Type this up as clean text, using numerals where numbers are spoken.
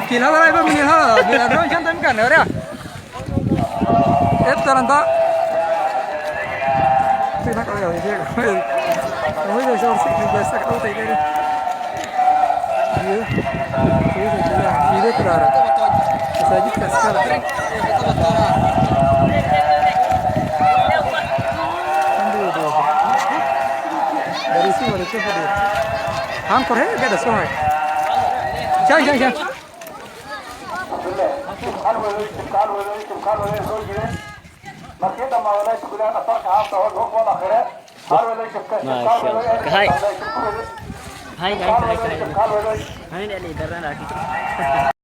Kila la iba minil ha, bila drone jantan kan, ya. Taranta. Sina kau ya, dia. Kau itu jauh sih, biasa kau tak ada. Ini kerana. Saja kasar. Dari sini mereka pergi. Ham korang ada soal. Jangan. Hai. Hai, ini dari darah lagi.